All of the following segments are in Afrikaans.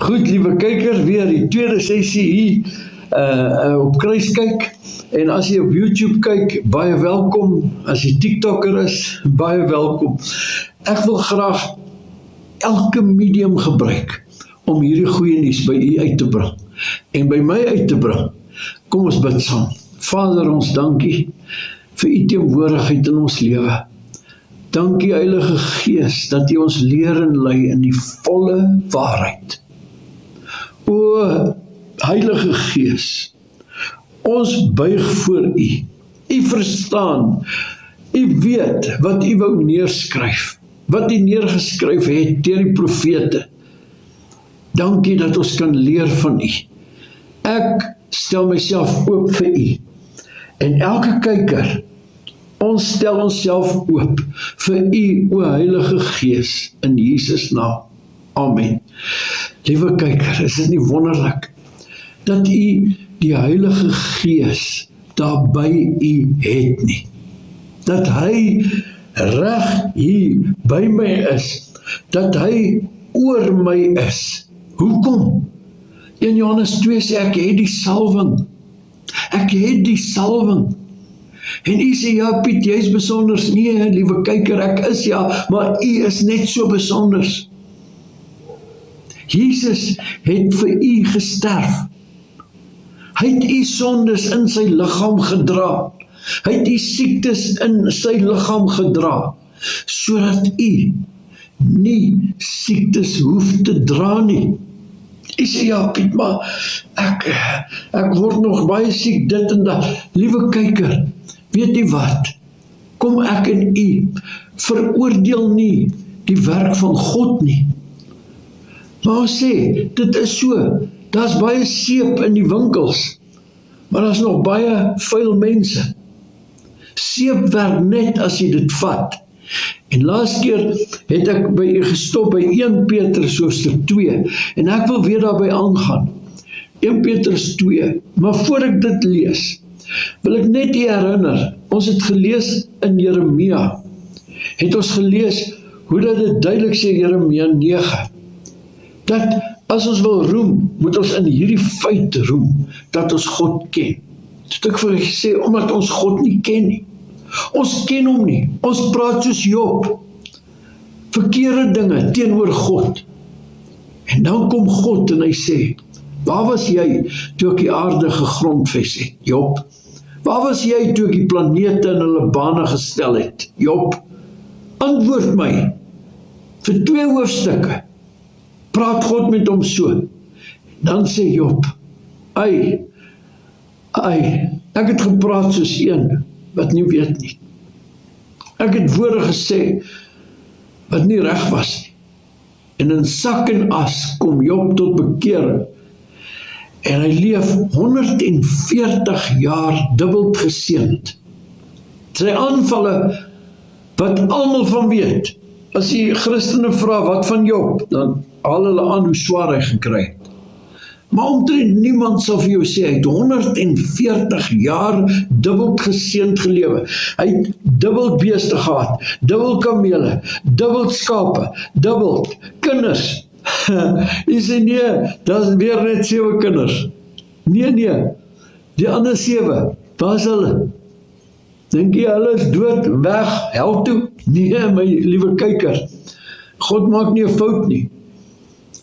Goed, liewe kykers, weer die tweede sessie hier op Kruiskyk. En as jy op YouTube kyk, baie welkom. As jy TikToker is, baie welkom. Ek wil graag elke medium gebruik om hierdie goeie nuus by u uit te bring. En by my uit te bring. Kom ons bid saam. Vader, ons dankie vir u teenwoordigheid in ons lewe. Dankie Heilige Gees dat u ons leer en lei in die volle waarheid. O Heilige Gees, ons buig voor u. U verstaan, u weet wat u wou neerskryf, wat u neergeskryf het deur die profete. Dankie dat ons kan leer van u. Ek stel myself oop vir u. En elke kyker, ons stel onsself oop vir u, o Heilige Gees, in Jesus naam. Amen. Liewe kyker, is dit nie wonderlik dat u die Heilige Gees daar by u het nie? Dat hy reg hier by my is, dat hy oor my is. Hoekom? 1 Johannes 2 sê, ek het die salwing. Ek het die salwing. En u sê, ja Piet, jy is besonders. Nee, liewe kyker, ek is ja, maar u is net so besonders. Jesus het vir u gesterf. Hy het u sondes in sy liggaam gedra. Hy het u siektes in sy liggaam gedra, sodat u nie siektes hoef te dra nie. U sê, ja Piet, maar ek word nog baie siek, dit en dat. Liewe kyker, weet u wat? Kom ek en u veroordeel nie die werk van God nie. Maar ons sê, dit is so, daar's baie seep in die winkels, maar daar's nog baie vuil mense. Seep werk net as jy dit vat. En laas keer het ek by u gestop by 1 Petrus hoofstuk 2, en ek wil weer daarby aangaan. 1 Petrus 2, maar voor ek dit lees, wil ek net u herinner, ons het gelees in Jeremia, het ons gelees hoe dat dit duidelik sê Jeremia 9, dat as ons wil roem, moet ons in hierdie feit roem, dat ons God ken. Dit het ek vir u gesê, omdat ons God nie ken nie. Ons ken hom nie, ons praat soos Job, verkeerde dinge teenoor God. En dan kom God en hy sê, waar was jy toe ek die aarde gegrondves het, Job? Waar was jy toe ek die planete in hulle bane gestel het, Job? Antwoord my, vir 2 hoofstukke, praat God met hom so. Dan sê Job, ek het gepraat soos een wat nie weet nie. Ek het woorde gesê wat nie reg was nie. En in sak en as kom Job tot bekering. En hy leef 140 jaar dubbeld geseënd. Sy aanvalle, wat almal van weet, as die Christene vra wat van Job, dan haal hulle aan hoe swaar hy gekry het. Maar omtrent niemand sal vir jou sê, hy het 140 jaar dubbeld geseënd gelewe. Hy het dubbeld beeste gehad, dubbeld kamele, dubbeld skape, dubbeld kinders. Hy sê nee, dat is weer net 7 kinders. Nee, die ander 7, waar is hulle? Dink jy hulle is dood, weg, hel toe? Nee, my liewe kyker, God maak nie 'n fout nie.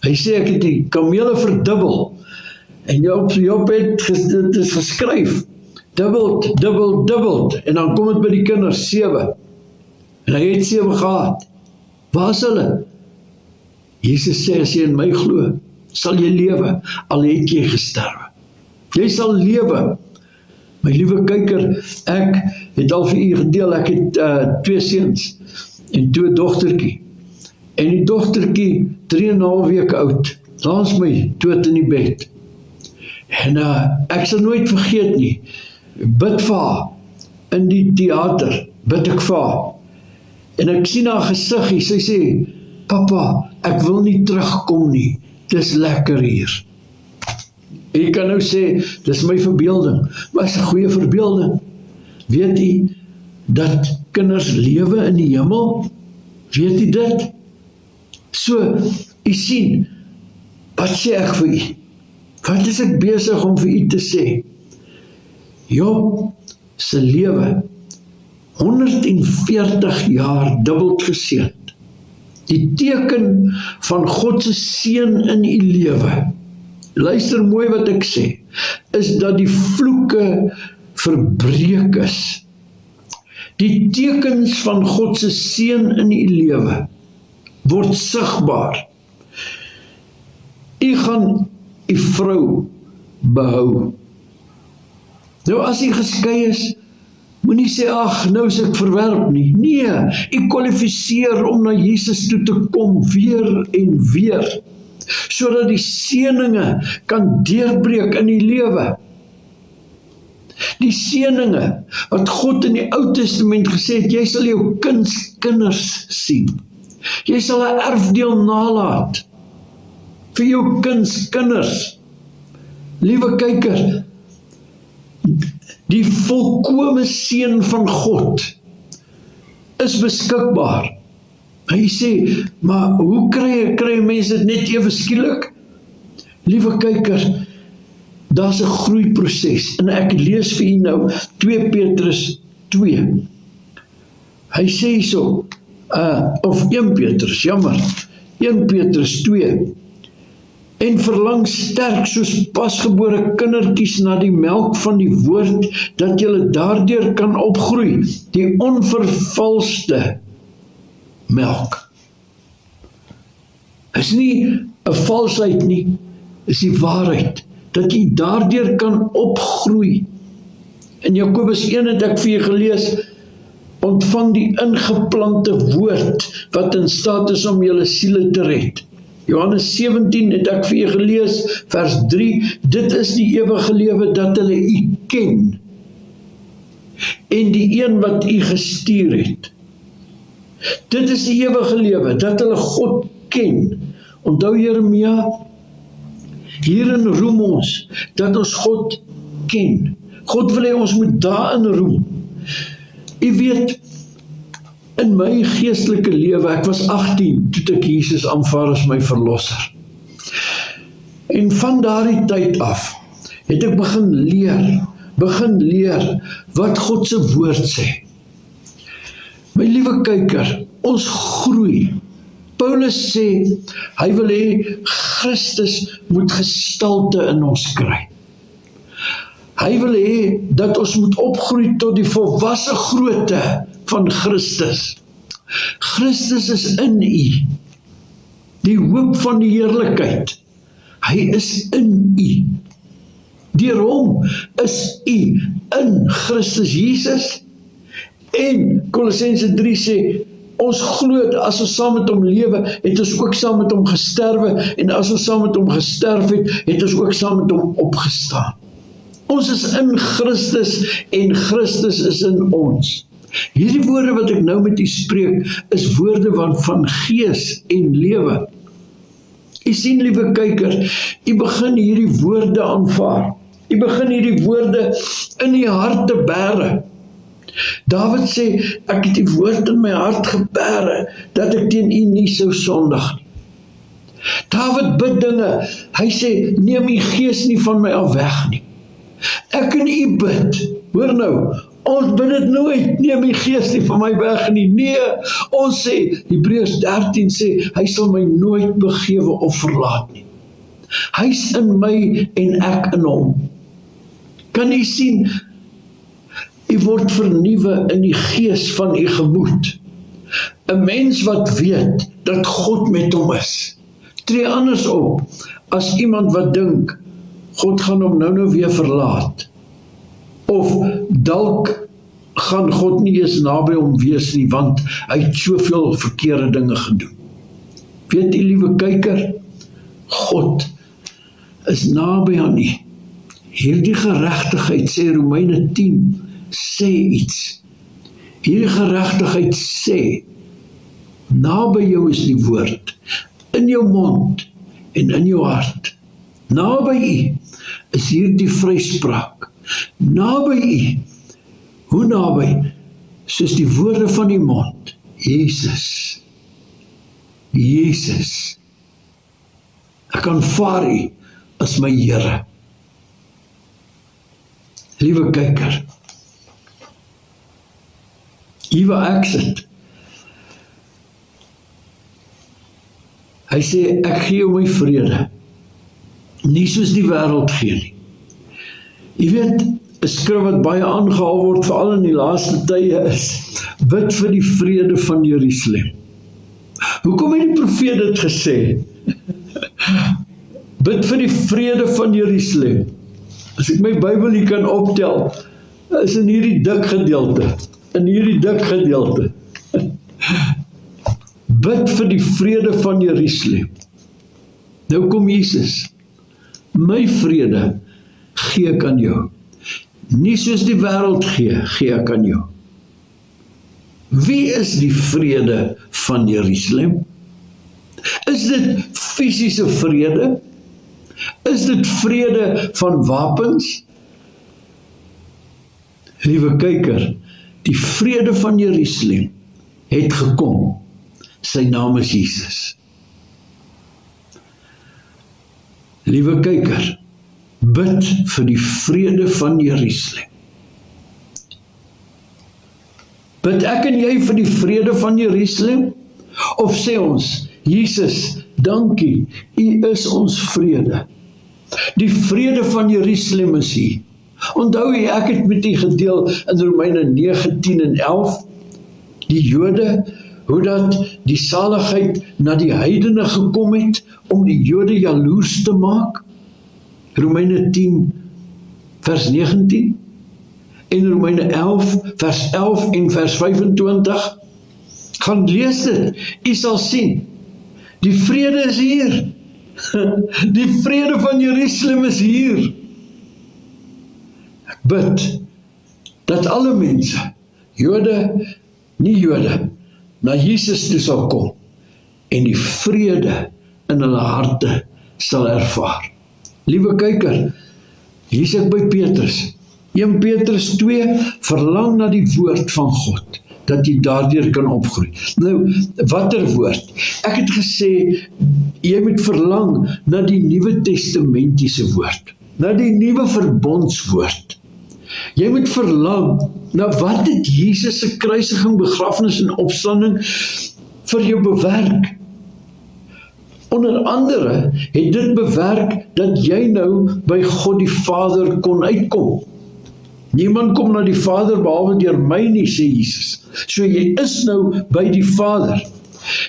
Hy sê ek het die kamele verdubbel, en Job het dit is geskryf, dubbeld, en dan kom het by die kinders 7, en hy het 7 gehad. Waar is hulle? Jesus sê, as jy in my glo, sal jy lewe, al het jy gesterwe. Jy sal lewe. My liewe kyker, ek het al vir u gedeel, ek het 2 seuns, en 2 dogtertjie. En die dogtertjie, 3,5 weke oud, langs my, dood in die bed. En ek sal nooit vergeet nie, bid vir haar, in die theater, bid ek vir haar. En ek sien haar gesiggie, sy sê, papa, ek wil nie terugkom nie, dis lekker hier. Jy kan nou sê, dis my verbeelding, maar is 'n goeie verbeelding. Weet jy, dat kinders lewe in die hemel? Weet jy dit? So, jy sien, Wat sê ek vir u? Wat is ek besig om vir u te sê? Job se lewe 140 jaar dubbeld geseën. Die teken van God se seën in u lewe, luister mooi wat ek sê, is dat die vloeke verbreek is. Die tekens van God se seën in u lewe word sigbaar. U gaan u vrou behou. Nou as u geskei is, moenie sê, ag, nou is ek verwerp nie. Nee, u kwalifiseer om na Jesus toe te kom weer en weer, sodat die seëninge kan deurbreek in die lewe. Die seëninge wat God in die Ou Testament gesê het, jy sal jou kinders sien. Jy sal 'n erfdeel nalaat vir jou kinders. Liewe kyker, die volkome seën van God is beskikbaar. Hy sê, maar hoe kry mense dit net ewe skielik? Liewe kyker, daar's 'n groeiproses, en ek lees vir u nou 2 Petrus 2. Hy sê so, of 1 Petrus, 1 Petrus 2. En verlang sterk soos pasgebore kindertjies na die melk van die woord, dat julle daardeur kan opgroei, die onvervalste melk. Is nie 'n valsheid nie, is die waarheid, dat jy daardeur kan opgroei. In Jakobus 1 het ek vir julle gelees, ontvang die ingeplante woord, wat in staat is om julle siele te red. Johannes 17 het ek vir julle gelees, vers 3, dit is die ewige lewe, dat hulle u ken, en die een wat u gestuur het. Dit is die ewige lewe, dat hulle God ken. Onthou Jeremia, hierin roem ons, dat ons God ken. God wil hê ons moet daarin roem. U weet, in my geestelike lewe, ek was 18, toe ek Jesus aanvaar as my verlosser. En van daardie tyd af, het ek begin leer, wat God se woord sê. My liewe kyker, ons groei. Paulus sê, hy wil hê Christus moet gestalte in ons kry. Hy wil hê dat ons moet opgroei tot die volwasse grootte van Christus. Christus is in u, die hoop van die heerlikheid. Hy is in u. Deur hom is u in Christus Jesus. En Kolossense 3 sê, ons glo as ons saam met hom lewe, het ons ook saam met hom gesterwe, en as ons saam met hom gesterf het, het ons ook saam met hom opgestaan. Ons is in Christus, en Christus is in ons. Hierdie woorde wat ek nou met u spreek, is woorde van gees en lewe. U sien, liewe kyker, u begin hierdie woorde aanvaar. U begin hierdie woorde in u hart te bære. David sê, ek het die woord in my hart gebære, dat ek teen u nie sou sondig nie. David bid dinge, hy sê, neem u gees nie van my af weg nie. Ek en u bid, hoor nou, ons bid dit nooit, neem u gees nie van my weg nie. Nee, ons sê, Hebreërs 13 sê, hy sal my nooit begewe of verlaat nie. Hy's in my en ek in hom. Kan u sien, u word vernuwe in die gees van u gemoed. 'n Mens wat weet dat God met hom is, tree anders op as iemand wat dink, God gaan hom nou weer verlaat. Of dalk gaan God nie eens naby hom wees nie, want hy het soveel verkeerde dinge gedoen. Weet u, liewe kyker, God is naby aan u. Hierdie geregtigheid, sê Romeine 10, sê iets. Hierdie geregtigheid sê, naby jou is die woord, in jou mond en in jou hart. Naby u is hierdie vryspraak. Naby u, hoe naby? Soos die woorde van die mond, Jesus. Jesus. Ek aanvaar U as my Here. Liewe kyker, hier waar ek sit, hy sê, ek gee jou my vrede, nie soos die wêreld gee nie. Jy weet, 'n skrif wat baie aangehaal word, veral in die laaste tye is, bid vir die vrede van Jerusalem. Hoekom het die profeet dit gesê? Bid vir die vrede van Jerusalem. As ek my Bybel hier kan optel, is in hierdie dik gedeelte. Bid vir die vrede van Jerusalem. Nou kom Jesus. My vrede gee ek aan jou. Nie soos die wêreld gee ek aan jou. Wie is die vrede van Jerusalem? Is dit fisiese vrede? Is dit vrede van wapens? Liewe kyker, die vrede van Jerusalem het gekom. Sy naam is Jesus. Liewe kyker, bid vir die vrede van Jerusalem. Bid ek en jy vir die vrede van Jerusalem? Of sê ons, Jesus, dankie, U is ons vrede. Die vrede van Jerusalem is hier. Onthou jy, ek het met U gedeel in Romeine 9, 10 en 11, die Jode, hoe dat die saligheid na die heidene gekom het, om die Jode jaloers te maak. Romeine 10, vers 19, en Romeine 11, vers 11 en vers 25, gaan lees dit, U sal sien, die vrede is hier, die vrede van Jerusalem is hier. Ek bid, dat alle mense, Jode, nie Jode, na Jesus toe sal kom, en die vrede in hulle harte sal ervaar. Liewe kyker, hier is ek by Petrus, 1 Petrus 2, verlang na die woord van God, dat jy daardeur kan opgroei. Nou, watter woord? Ek het gesê, jy moet verlang na die Nuwe Testamentiese woord, na die Nuwe Verbondswoord. Jy moet verlang na wat het Jesus se kruisiging, begrafnis en opstanding vir jou bewerk. Onder andere het dit bewerk dat jy nou by God die Vader kon uitkom. Niemand kom na die Vader behalwe deur my nie, sê Jesus. So jy is nou by die Vader.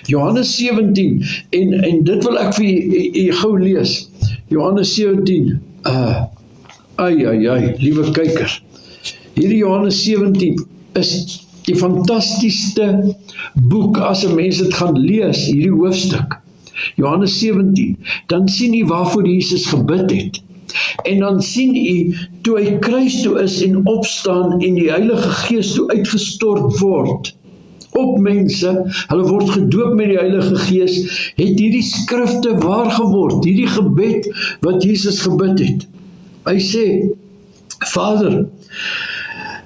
Johannes 17, en dit wil ek vir jy gou lees. Johannes 17, liewe kyker. Hierdie Johannes 17 is die fantastieste boek as 'n mens dit gaan lees, hierdie hoofstuk. Johannes 17, dan sien jy waarvoor Jesus gebid het. En dan sien jy, toe hy kruis toe is en opstaan en die Heilige Gees toe uitgestort word op mense, hulle word gedoop met die Heilige Gees, het hierdie skrifte waar geword, hierdie gebed wat Jesus gebid het. Hy sê, Vader,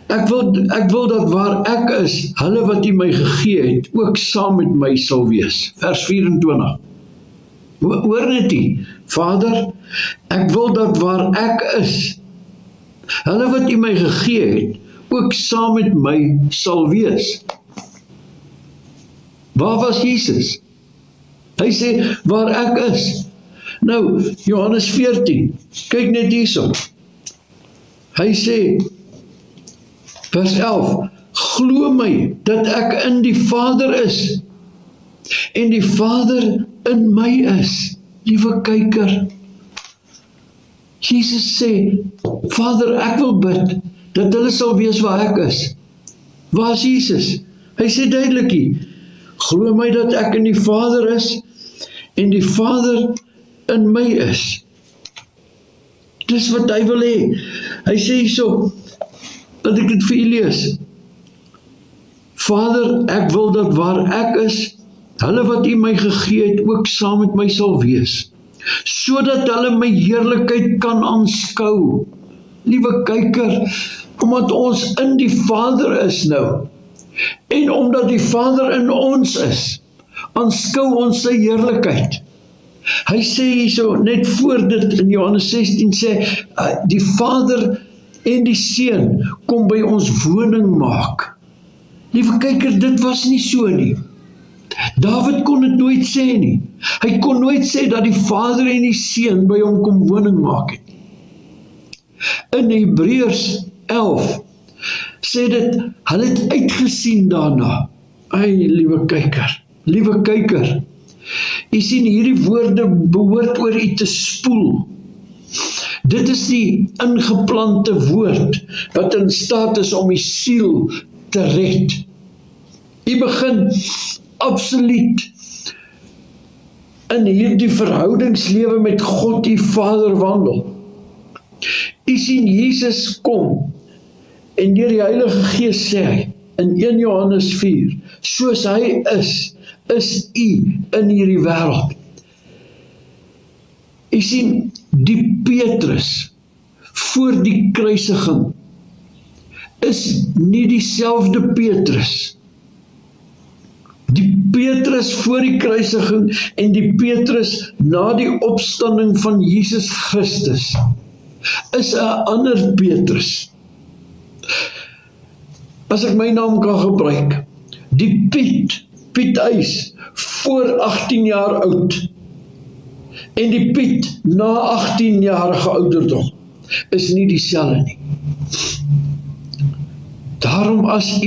ek wil dat waar ek is, hulle wat U my gegee het, ook saam met my sal wees. Vers 24. Hoor net U, Vader, ek wil dat waar ek is, hulle wat U my gegee het, ook saam met my sal wees. Waar was Jesus? Hy sê, waar ek is. Nou, Johannes 14, kyk net hierso. Hy sê, vers 11, glo my dat ek in die Vader is, en die Vader in my is. Liewe kyker, Jesus sê, Vader, ek wil bid, dat hulle sal wees waar ek is. Waar is Jesus? Hy sê duidelik, glo my dat ek in die Vader is, en die Vader in my is. Dis wat hy wil hê. Hy sê hierso, dat ek dit vir u lees. Vader, ek wil dat waar ek is, hulle wat U my gegee het, ook saam met my sal wees, sodat hulle my heerlikheid kan aanskou. Liewe kyker, omdat ons in die Vader is nou, en omdat die Vader in ons is, aanskou ons sy heerlikheid. Hy sê hierso, net voor dit in Johannes 16 sê, die Vader en die Seun kom by ons woning maak. Liewe kyker, dit was nie so nie. Dawid kon dit nooit sê nie. Hy kon nooit sê dat die Vader en die Seun by hom kom woning maak het. In Hebreërs 11 sê dit, hulle het uitgesien daarna. Ai, liewe kyker, u sien hierdie woorde behoort oor u te spoel. Dit is die ingeplante woord wat in staat is om die siel te red. U begin absoluut in hierdie verhoudingslewe met God die Vader wandel. U sien Jesus kom en deur die Heilige Gees sê hy in 1 Johannes 4, soos hy is u in hierdie wêreld. U sien, die Petrus voor die kruisiging is nie dieselfde Petrus. Die Petrus voor die kruisiging en die Petrus na die opstanding van Jesus Christus is 'n ander Petrus. As ek my naam kan gebruik, die Piet Uys, voor 18 jaar oud, en die Piet na 18-jarige ouderdom, is nie dieselfde nie. Daarom as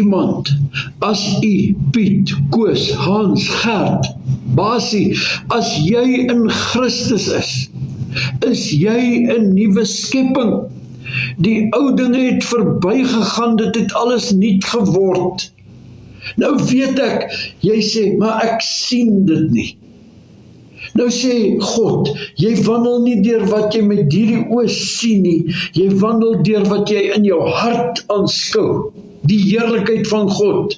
u, Piet, Koos, Hans, Gert, Basie, as jy in Christus is jy 'n nuwe skepping. Die ou dinge het verbygegaan, dit het alles nuut geword. Nou weet ek, jy sê, maar ek sien dit nie. Nou sê God, jy wandel nie deur wat jy met hierdie oë sien nie, jy wandel deur wat jy in jou hart aanskou, die heerlikheid van God.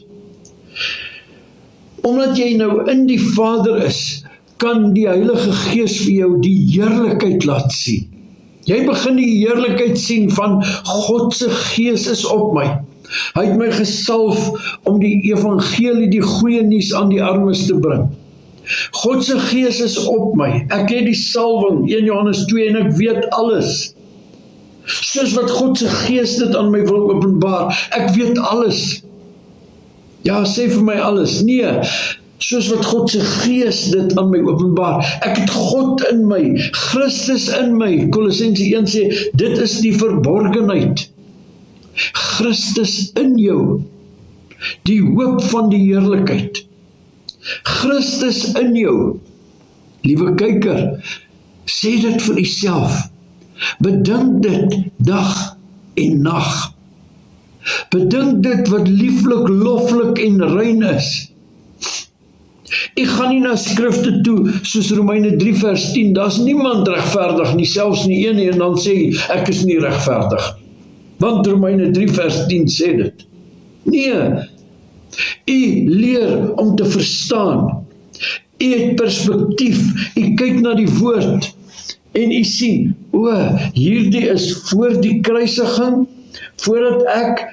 Omdat jy nou in die Vader is, kan die Heilige Gees vir jou die heerlikheid laat sien. Jy begin die heerlikheid sien van God se Gees is op my. Hy het my gesalf om die evangelie, die goeie nuus aan die armes te bring. God se Gees is op my. Ek het die salwing, 1 Johannes 2, en ek weet alles. Soos wat God se Gees dit aan my wil openbaar. Ek weet alles. Ja, sê vir my alles. Nee, soos wat God se Gees dit aan my openbaar. Ek het God in my, Christus in my. Kolossense 1 sê, dit is die verborgenheid. Christus in jou, die hoop van die heerlikheid. Christus in jou, liewe kyker, sê dit vir jouself. Bedink dit dag en nag. Bedink dit wat lieflik, loflik en rein is. Ek gaan nie na skrifte toe, soos Romeine 3 vers 10, daar's niemand regverdig nie, selfs nie een, en dan sê ek is nie regverdig. Want Romeine 3 vers 10 sê dit. Nee, u leer om te verstaan. U het perspektief, u kyk na die woord, en u sien, hierdie is voor die kruisiging, voordat ek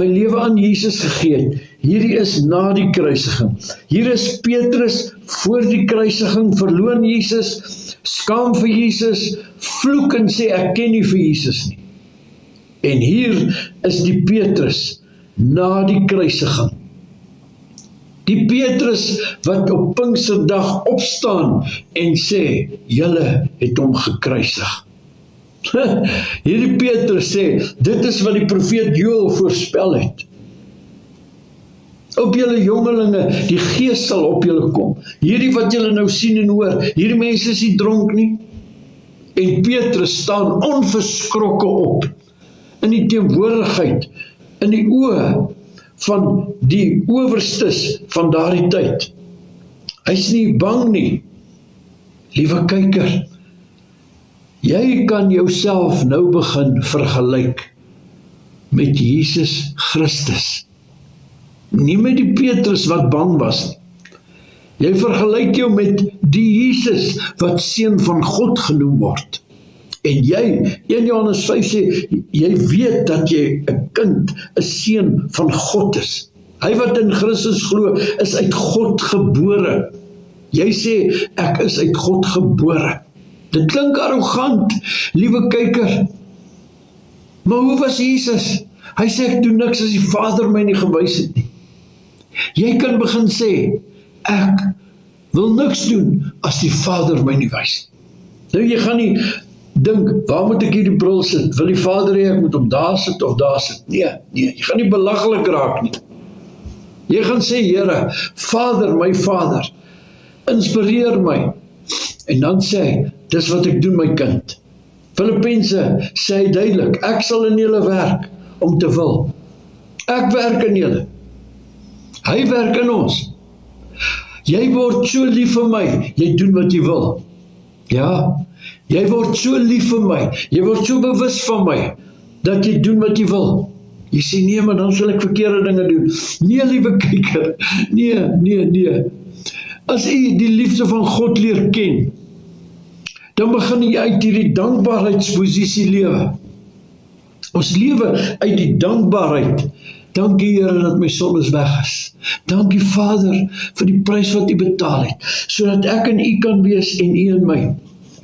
my lewe aan Jesus gegee het. Hierdie is na die kruisiging. Hier is Petrus voor die kruisiging, verloon Jesus, skaam vir Jesus, vloek en sê ek ken nie vir Jesus nie. En hier is die Petrus na die kruisiging. Die Petrus wat op Pinksterdag opstaan en sê, julle het hom gekruisig. Hierdie Petrus sê, dit is wat die profeet Joël voorspel het. Op julle jongelinge, die Gees sal op julle kom. Hierdie wat julle nou sien en hoor, hierdie mense is nie dronk nie. En Petrus staan onverskrokke op, in die teenwoordigheid, in die oë van die owerstes van daardie tyd. Hy's nie bang nie. Liewe kyker, jy kan jouself nou begin vergelyk met Jesus Christus. Nie met die Petrus wat bang was nie. Jy vergelyk jou met die Jesus wat seun van God genoem word. En jy, 1 Johannes 5 sê, jy weet dat jy 'n kind, 'n seun van God is. Hy wat in Christus glo, is uit God gebore. Jy sê, ek is uit God gebore. Dit klink arrogant, liewe kyker. Maar hoe was Jesus? Hy sê, ek doen niks as die Vader my nie gewys het nie. Jy kan begin sê, ek wil niks doen as die Vader my nie wys nie. Nou jy gaan nie dink, waar moet ek hierdie bril sit? Wil die Vader hê ek moet hom daar sit of daar sit? Nee, jy gaan nie belaglik raak nie. Jy gaan sê, Here, Vader, my Vader, inspireer my. En dan sê hy, dis wat ek doen, my kind. Filippense sê hy duidelik, ek sal in julle werk om te wil. Ek werk in julle. Hy werk in ons. Jy word so lief vir my, jy doen wat jy wil. Ja, jy word so lief vir my, jy word so bewus van my, dat jy doen wat jy wil. Jy sê, nee, maar dan sal ek verkeerde dinge doen. Nee, liewe kyker, nee. As jy die liefde van God leer ken, dan begin jy uit hierdie dankbaarheidsposisie lewe. Ons lewe uit die dankbaarheid. Dankie Here dat my sondes weg is. Dankie Vader vir die prys wat U betaal het, sodat ek in U kan wees en U in my.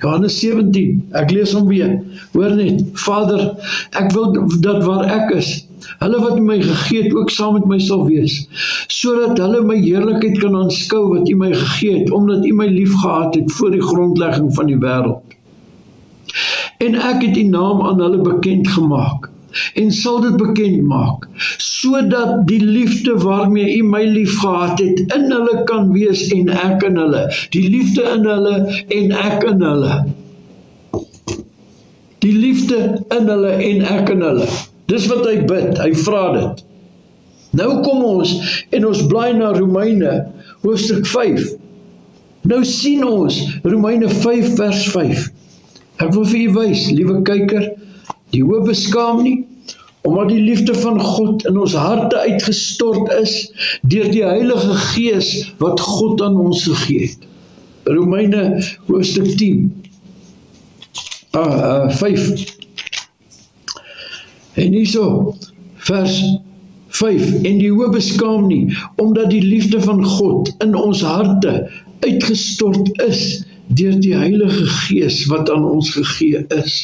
Johannes 17, ek lees hom weer. Hoor net, Vader, ek wil dat waar ek is, hulle wat U my gegee het, ook saam met my sal wees, sodat hulle my heerlikheid kan aanskou wat U my gegee het, omdat U my lief gehad het voor die grondlegging van die wêreld. En ek het U naam aan hulle bekend gemaak, en sal dit bekend maak, sodat die liefde waarmee U my lief gehad het, in hulle kan wees en ek in hulle. Die liefde in hulle en ek in hulle. Die liefde in hulle en ek in hulle. Dis wat hy bid, hy vra dit. Nou kom ons en ons blaai na Romeine hoofstuk 5. Nou sien ons Romeine 5 vers 5. Ek wil vir u wys, liewe kyker, die hoop beskaam nie, omdat die liefde van God in ons harte uitgestort is, deur die Heilige Gees wat God aan ons gegee het. Romeine hoofstuk 10, 5. En hierso, vers 5, en die hoop beskaam nie, omdat die liefde van God in ons harte uitgestort is, deur die Heilige Gees wat aan ons gegee is.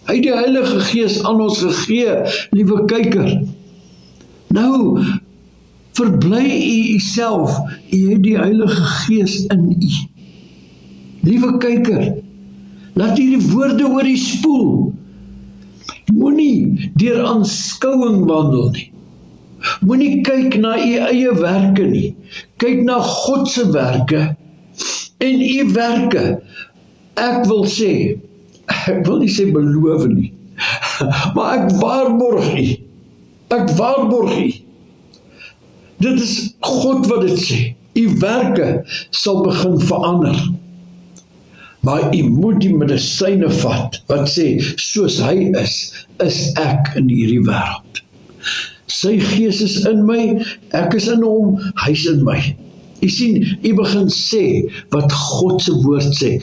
Hy het die Heilige Gees aan ons gegee, liewe kyker. Nou, verbly u self, u het die Heilige Gees in u. Liewe kyker, laat hierdie woorde oor u spoel. Moenie deur aanskouing wandel nie. Moenie kyk na u eie werke nie. Kyk na God se werke en u werke. Ek wil sê, ek wil nie sê beloof nie, maar ek waarborg u. Ek waarborg u. Dit is God wat dit sê. U werke sal begin verander. Maar u moet die medisyne vat, wat sê, soos hy is ek in hierdie wêreld. Sy Gees is in my, ek is in hom, hy is in my. U sien, u begin sê, wat God se woord sê.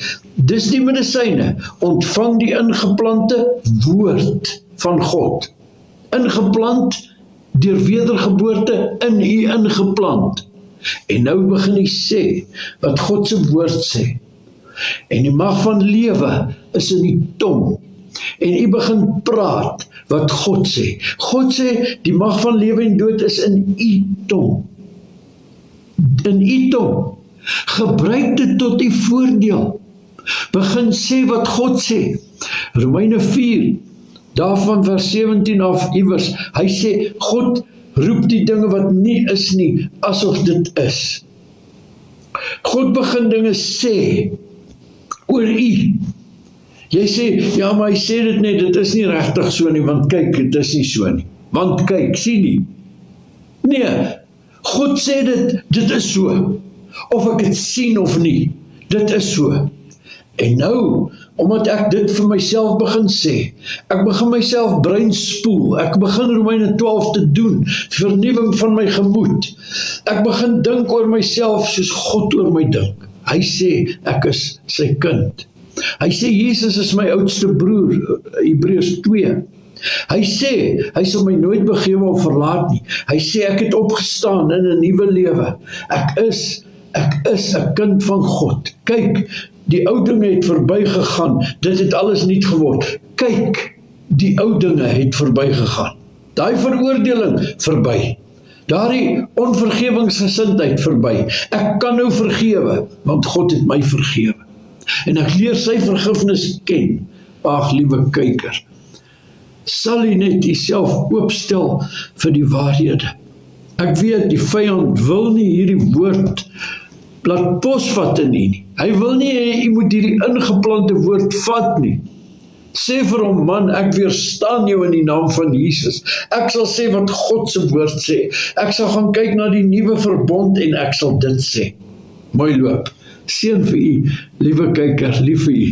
Dis die medisyne, ontvang die ingeplante woord van God. Ingeplant, deur wedergeboorte, in u ingeplant. En nou begin u sê, wat God se woord sê. En die mag van lewe is in die tong. En u begin praat wat God sê. God sê, die mag van lewe en dood is in u tong. In u tong. Gebruik dit tot u voordeel. Begin sê wat God sê. Romeine 4, daarvan vers 17 af iewers. Hy sê, God roep die dinge wat nie is nie, asof dit is. God begin dinge sê oor u. Jy sê, ja, maar hy sê dit net, dit is nie regtig so nie, want kyk, dit is nie so nie. Want kyk, sien nie. Nee, God sê dit is so. Of ek het sien of nie, dit is so. En nou, omdat ek dit vir myself begin sê, ek begin myself brein spoel, ek begin Romeine 12 te doen, vernuwing van my gemoed. Ek begin dink oor myself soos God oor my dink. Hy sê, ek is sy kind. Hy sê, Jesus is my oudste broer, Hebreërs 2. Hy sê, hy sal my nooit begewe of verlaat nie. Hy sê, ek het opgestaan in 'n nuwe lewe. Ek is ek is 'n kind van God. Kyk, die ou dinge het verby gegaan, dit het alles nuut geword. Kyk, die ou dinge het verby gegaan. Daai veroordeling verby. Daardie onvergewingsgesindheid verby. Ek kan nou vergewe, want God het my vergewe. En ek leer sy vergifnis ken. Ag, liewe kyker, sal jy net jouself oopstel vir die waarhede. Ek weet, die vyand wil nie hierdie woord laat posvat in u nie. Hy wil nie hê u moet hierdie ingeplante woord vat nie. Sê vir hom, man, ek weerstaan jou in die naam van Jesus. Ek sal sê wat God se woord sê. Ek sal gaan kyk na die nuwe verbond en ek sal dit sê. Mooi loop. Seën vir u, liewe kyker, lief vir u.